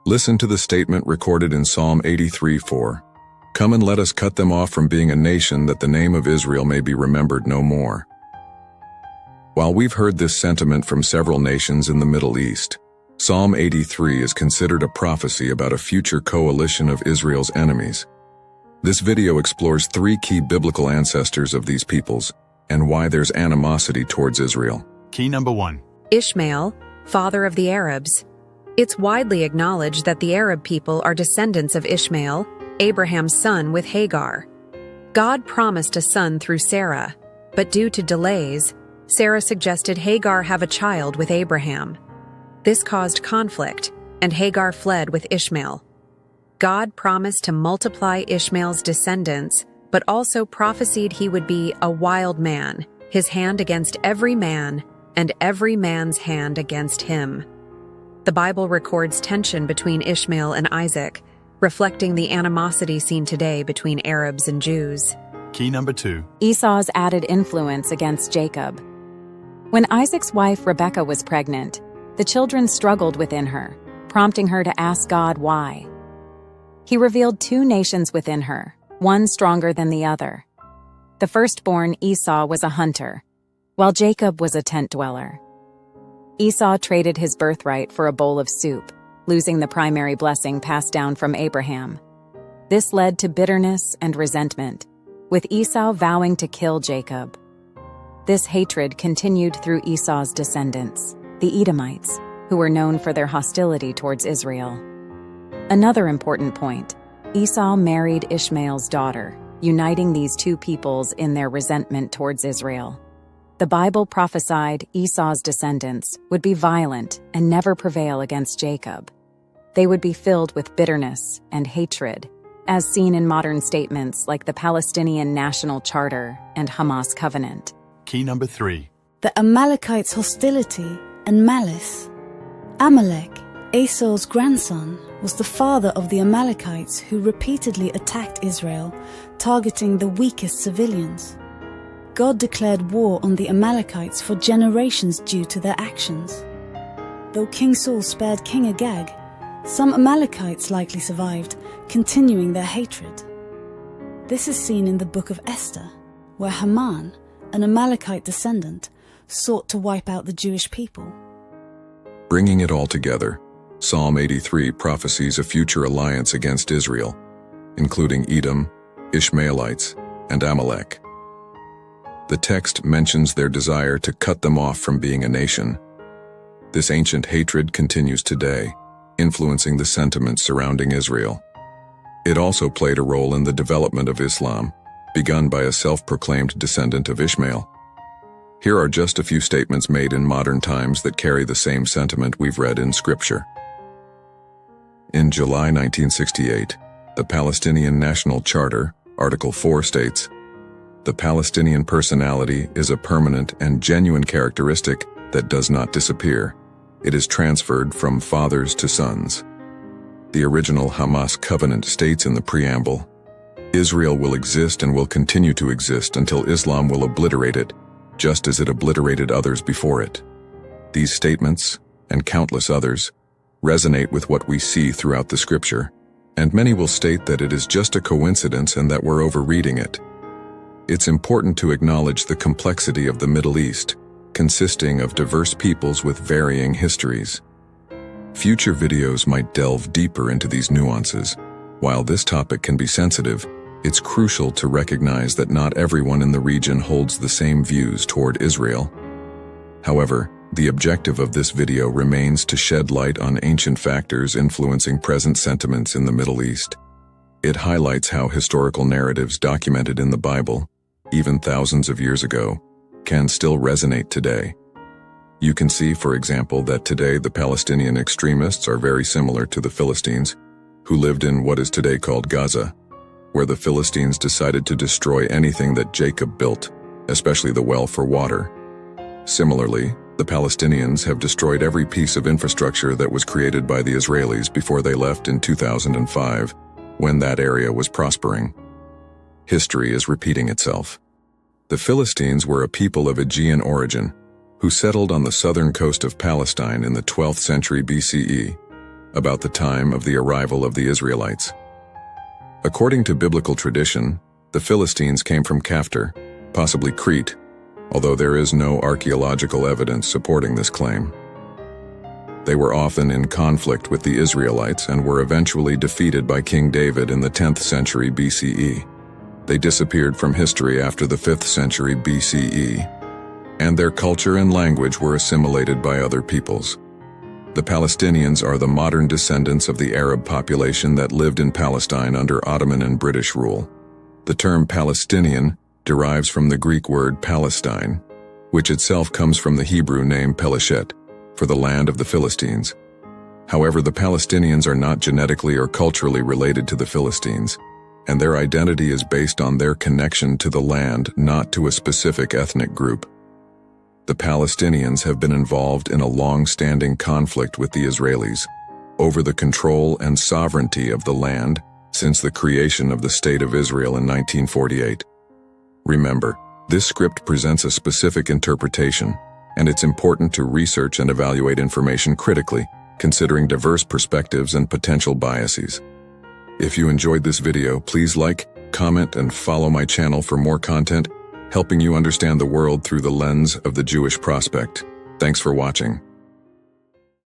Listen to the statement recorded in Psalm 83:4. Come and let us cut them off from being a nation, that the name of Israel may be remembered no more. While we've heard this sentiment from several nations in the Middle East, Psalm 83 is considered a prophecy about a future coalition of Israel's enemies. This video explores 3 key biblical ancestors of these peoples and why there's animosity towards Israel. Key number 1. Ishmael, father of the Arabs. It's widely acknowledged that the Arab people are descendants of Ishmael, Abraham's son with Hagar. God promised a son through Sarah, but due to delays, Sarah suggested Hagar have a child with Abraham. This caused conflict, and Hagar fled with Ishmael. God promised to multiply Ishmael's descendants, but also prophesied he would be a wild man, his hand against every man, and every man's hand against him. The Bible records tension between Ishmael and Isaac, reflecting the animosity seen today between Arabs and Jews. Key number 2. Esau's added influence against Jacob. When Isaac's wife Rebekah was pregnant, the children struggled within her, prompting her to ask God why. He revealed 2 nations within her, one stronger than the other. The firstborn, Esau, was a hunter, while Jacob was a tent dweller. Esau traded his birthright for a bowl of soup, losing the primary blessing passed down from Abraham. This led to bitterness and resentment, with Esau vowing to kill Jacob. This hatred continued through Esau's descendants, the Edomites, who were known for their hostility towards Israel. Another important point, Esau married Ishmael's daughter, uniting these 2 peoples in their resentment towards Israel. The Bible prophesied Esau's descendants would be violent and never prevail against Jacob. They would be filled with bitterness and hatred, as seen in modern statements like the Palestinian National Charter and Hamas Covenant. Key number 3. The Amalekites' hostility and malice. Amalek, Esau's grandson, was the father of the Amalekites who repeatedly attacked Israel, targeting the weakest civilians. God declared war on the Amalekites for generations due to their actions. Though King Saul spared King Agag, some Amalekites likely survived, continuing their hatred. This is seen in the book of Esther, where Haman, an Amalekite descendant, sought to wipe out the Jewish people. Bringing it all together, Psalm 83 prophesies a future alliance against Israel, including Edom, Ishmaelites, and Amalek. The text mentions their desire to cut them off from being a nation. This ancient hatred continues today, influencing the sentiments surrounding Israel. It also played a role in the development of Islam, begun by a self-proclaimed descendant of Ishmael. Here are just a few statements made in modern times that carry the same sentiment we've read in Scripture. In July 1968, the Palestinian National Charter, Article 4 states, "The Palestinian personality is a permanent and genuine characteristic that does not disappear. It is transferred from fathers to sons." The original Hamas Covenant states in the preamble, "Israel will exist and will continue to exist until Islam will obliterate it, just as it obliterated others before it." These statements, and countless others, resonate with what we see throughout the Scripture, and many will state that it is just a coincidence and that we're overreading it. It's important to acknowledge the complexity of the Middle East, consisting of diverse peoples with varying histories. Future videos might delve deeper into these nuances. While this topic can be sensitive, it's crucial to recognize that not everyone in the region holds the same views toward Israel. However, the objective of this video remains to shed light on ancient factors influencing present sentiments in the Middle East. It highlights how historical narratives documented in the Bible, even thousands of years ago, can still resonate today. You can see, for example, that today the Palestinian extremists are very similar to the Philistines, who lived in what is today called Gaza, where the Philistines decided to destroy anything that Jacob built, especially the well for water. Similarly, the Palestinians have destroyed every piece of infrastructure that was created by the Israelis before they left in 2005, when that area was prospering. History is repeating itself. The Philistines were a people of Aegean origin, who settled on the southern coast of Palestine in the 12th century BCE. about the time of the arrival of the Israelites. According to biblical tradition, the Philistines came from Caphtor, possibly Crete, although there is no archaeological evidence supporting this claim. They were often in conflict with the Israelites and were eventually defeated by King David in the 10th century BCE. They disappeared from history after the 5th century BCE, and their culture and language were assimilated by other peoples. The Palestinians are the modern descendants of the Arab population that lived in Palestine under Ottoman and British rule. The term Palestinian derives from the Greek word Palestine, which itself comes from the Hebrew name Peleshet, for the land of the Philistines. However, the Palestinians are not genetically or culturally related to the Philistines, and their identity is based on their connection to the land, not to a specific ethnic group. The Palestinians have been involved in a long-standing conflict with the Israelis over the control and sovereignty of the land since the creation of the State of Israel in 1948. Remember, this script presents a specific interpretation, and it's important to research and evaluate information critically, considering diverse perspectives and potential biases. If you enjoyed this video, please like, comment, and follow my channel for more content, helping you understand the world through the lens of the Jewish prospect. Thanks for watching.